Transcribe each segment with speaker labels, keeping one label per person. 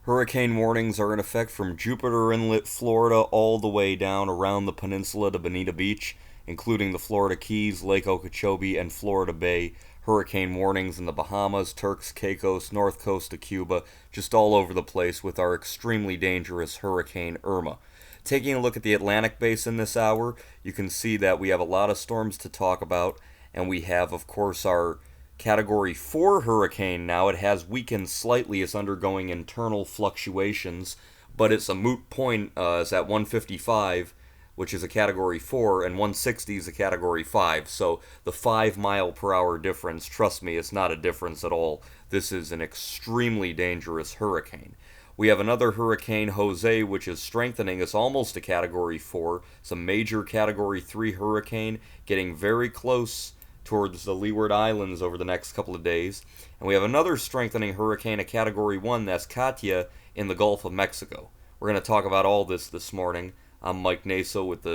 Speaker 1: Hurricane warnings are in effect from Jupiter Inlet, Florida, all the way down around the peninsula to Bonita Beach, including the Florida Keys, Lake Okeechobee, and Florida Bay. Hurricane warnings in the Bahamas, Turks, Caicos, north coast of Cuba, just all over the place with our extremely dangerous Hurricane Irma. Taking a look at the Atlantic basin this hour, you can see that we have a lot of storms to talk about, and we have, of course, our Category 4 hurricane now. It has weakened slightly, it's undergoing internal fluctuations, but it's a moot point. It's at 155, which is a Category 4, and 160 is a Category 5. So the 5 mile per hour difference, trust me, it's not a difference at all. This is an extremely dangerous hurricane. We have another hurricane, Jose, which is strengthening. It's almost a Category 4. It's a major Category 3 hurricane, getting very close towards the Leeward Islands over the next couple of days. And we have another strengthening hurricane, a Category 1, that's Katia in the Gulf of Mexico. We're going to talk about all this morning. I'm Mike Naso with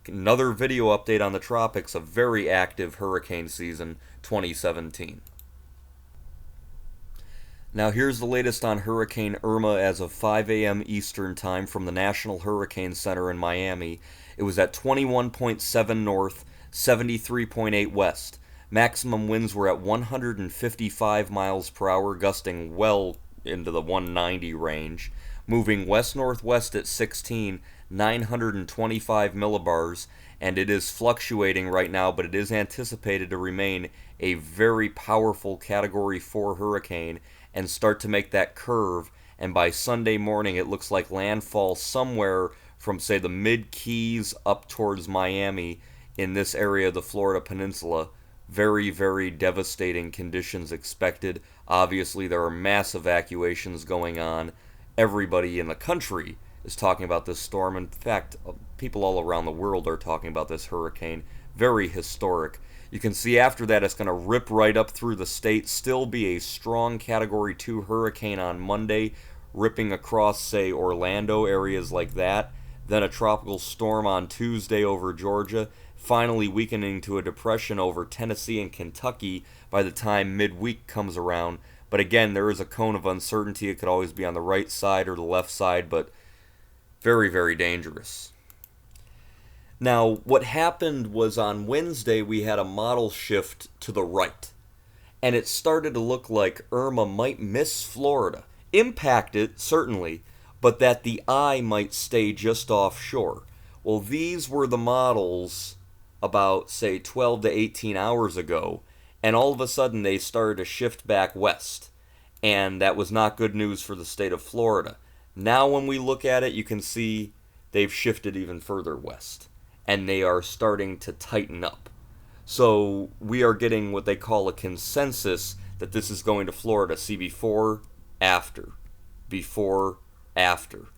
Speaker 1: another video update on the tropics, a very active hurricane season 2017. Now here's the latest on Hurricane Irma as of 5 a.m. Eastern Time from the National Hurricane Center in Miami. It was at 21.7 north, 73.8 west. Maximum winds were at 155 miles per hour, gusting well into the 190 range. Moving west-northwest at 16, 925 millibars, and it is fluctuating right now, but it is anticipated to remain a very powerful Category 4 hurricane and start to make that curve, and by Sunday morning it looks like landfall somewhere from, say, the mid-Keys up towards Miami in this area of the Florida Peninsula. Very, very devastating conditions expected. Obviously, there are mass evacuations going on. Everybody in the country is talking about this storm. In fact, people all around the world are talking about this hurricane. Very historic. You can see after that it's going to rip right up through the state, still be a strong Category 2 hurricane on Monday, ripping across, say, Orlando, areas like that. Then a tropical storm on Tuesday over Georgia, finally weakening to a depression over Tennessee and Kentucky by the time midweek comes around. But again, there is a cone of uncertainty. It could always be on the right side or the left side, but very, very dangerous. Now, what happened was on Wednesday we had a model shift to the right, and it started to look like Irma might miss Florida. Impact it, certainly, but that the eye might stay just offshore. Well, these were the models about, say, 12 to 18 hours ago, and all of a sudden they started to shift back west, and that was not good news for the state of Florida. Now when we look at it, you can see they've shifted even further west, and they are starting to tighten up. So we are getting what they call a consensus that this is going to Florida. See, before, after. Before, after.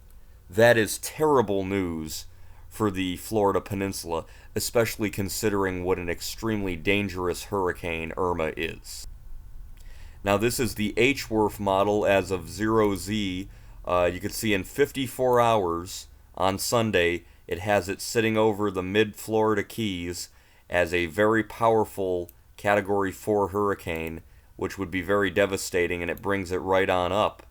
Speaker 1: That is terrible news for the Florida Peninsula, especially considering what an extremely dangerous hurricane Irma is. Now this is the H-WRF model as of 0Z. You can see in 54 hours on Sunday, it has it sitting over the mid-Florida Keys as a very powerful Category 4 hurricane, which would be very devastating, and it brings it right on up.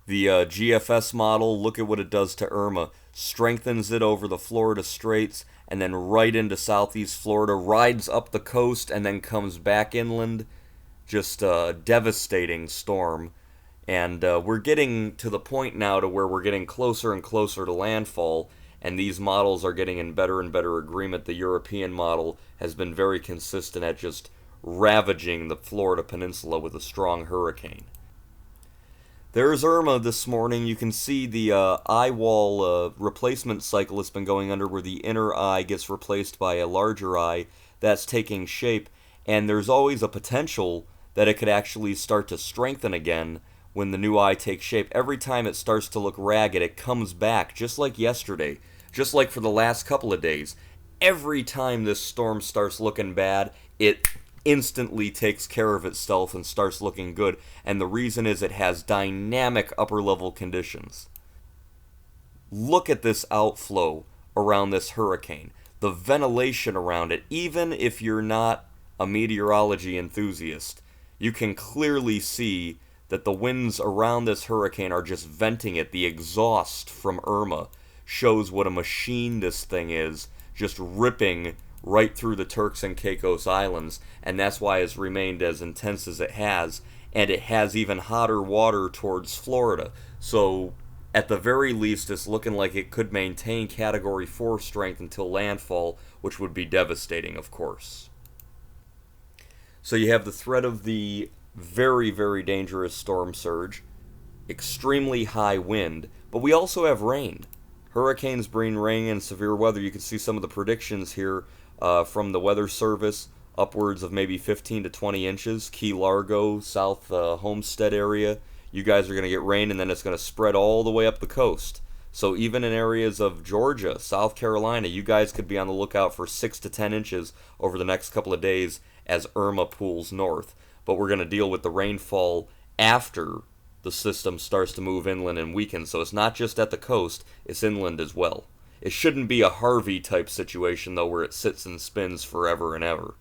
Speaker 1: The GFS model, look at what it does to Irma. Strengthens it over the Florida Straits, and then right into southeast Florida, rides up the coast, and then comes back inland. Just a devastating storm. And we're getting to the point now to where we're getting closer and closer to landfall, and these models are getting in better and better agreement. The European model has been very consistent at just ravaging the Florida Peninsula with a strong hurricane. There's Irma this morning. You can see the eye wall replacement cycle has been going under, where the inner eye gets replaced by a larger eye. That's taking shape, and there's always a potential that it could actually start to strengthen again when the new eye takes shape. Every time it starts to look ragged, it comes back, just like yesterday, just like for the last couple of days. Every time this storm starts looking bad, it instantly takes care of itself and starts looking good, and the reason is it has dynamic upper level conditions. Look at this outflow around this hurricane, the ventilation around it. Even if you're not a meteorology enthusiast, you can clearly see that the winds around this hurricane are just venting it. The exhaust from Irma shows what a machine this thing is, just ripping right through the Turks and Caicos Islands, and that's why it's remained as intense as it has, and it has even hotter water towards Florida. So at the very least, it's looking like it could maintain Category 4 strength until landfall, which would be devastating, of course. So you have the threat of the very, very dangerous storm surge, extremely high wind, but we also have rain. Hurricanes bring rain and severe weather. You can see some of the predictions here from the Weather Service, upwards of maybe 15 to 20 inches. Key Largo, South Homestead area, you guys are going to get rain, and then it's going to spread all the way up the coast. So even in areas of Georgia, South Carolina, you guys could be on the lookout for 6 to 10 inches over the next couple of days as Irma pulls north. But we're going to deal with the rainfall after the system starts to move inland and weaken. So it's not just at the coast, it's inland as well. It shouldn't be a Harvey type situation, though, where it sits and spins forever and ever.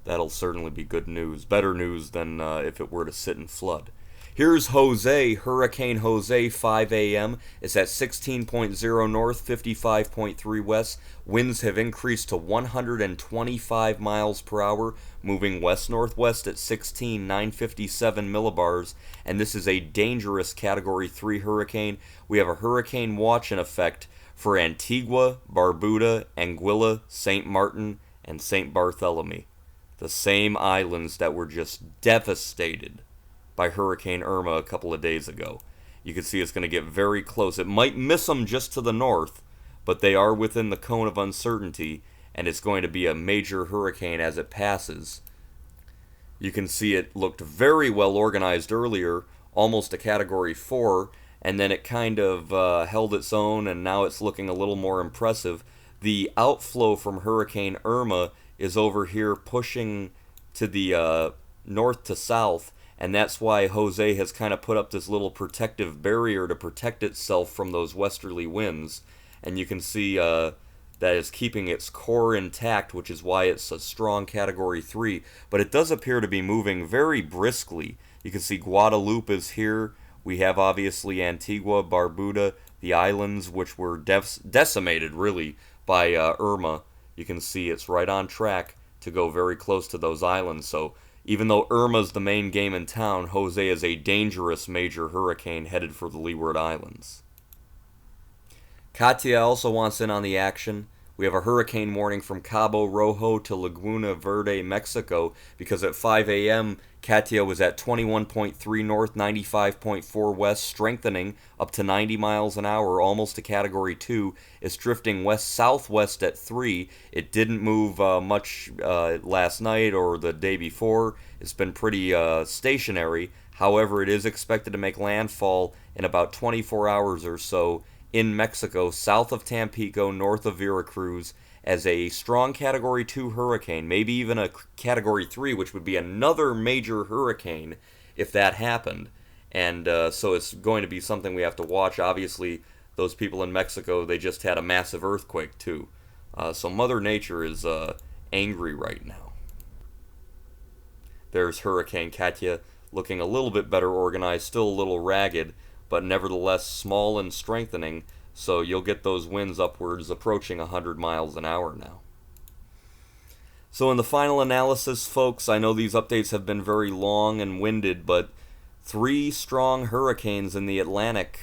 Speaker 1: That'll certainly be good news. Better news than if it were to sit and flood. Here's Jose, Hurricane Jose, 5 a.m. It's at 16.0 north, 55.3 west. Winds have increased to 125 miles per hour, moving west-northwest at 957 millibars. And this is a dangerous Category 3 hurricane. We have a hurricane watch in effect for Antigua, Barbuda, Anguilla, St. Martin, and St. Bartholomew. The same islands that were just devastated by Hurricane Irma a couple of days ago. You can see it's going to get very close. It might miss them just to the north, but they are within the cone of uncertainty, and it's going to be a major hurricane as it passes. You can see it looked very well organized earlier, almost a Category 4, and then it kind of held its own, and now it's looking a little more impressive. The outflow from Hurricane Irma is over here pushing to the north to south, and that's why Jose has kind of put up this little protective barrier to protect itself from those westerly winds. And you can see that it's keeping its core intact, which is why it's a strong Category 3. But it does appear to be moving very briskly. You can see Guadalupe is here. We have obviously Antigua, Barbuda, the islands which were decimated really by Irma. You can see it's right on track to go very close to those islands. So even though Irma's the main game in town, Jose is a dangerous major hurricane headed for the Leeward Islands. Katia also wants in on the action. We have a hurricane warning from Cabo Rojo to Laguna Verde, Mexico, because at 5 a.m., Katia was at 21.3 north, 95.4 west, strengthening up to 90 miles an hour, almost a Category 2. It's drifting west-southwest at 3. It didn't move much last night or the day before. It's been pretty stationary. However, it is expected to make landfall in about 24 hours or so in Mexico, south of Tampico, north of Veracruz, as a strong Category 2 hurricane, maybe even a Category 3, which would be another major hurricane if that happened. And so it's going to be something we have to watch. Obviously, those people in Mexico, they just had a massive earthquake too. So Mother Nature is angry right now. There's Hurricane Katia, looking a little bit better organized, still a little ragged, but nevertheless small and strengthening, so you'll get those winds upwards approaching 100 miles an hour now. So in the final analysis, folks, I know these updates have been very long and winded, but 3 strong hurricanes in the Atlantic.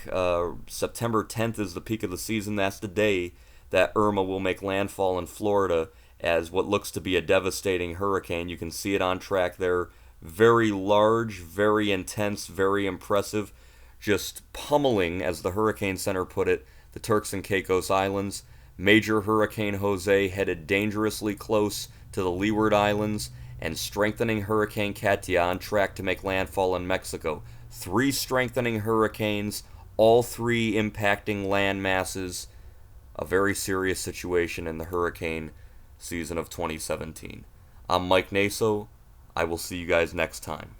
Speaker 1: September 10th is the peak of the season. That's the day that Irma will make landfall in Florida as what looks to be a devastating hurricane. You can see it on track there. Very large, very intense, very impressive. Just pummeling, as the Hurricane Center put it, the Turks and Caicos Islands. Major Hurricane Jose headed dangerously close to the Leeward Islands, and strengthening Hurricane Katia on track to make landfall in Mexico. 3 strengthening hurricanes, all 3 impacting land masses. A very serious situation in the hurricane season of 2017. I'm Mike Naso. I will see you guys next time.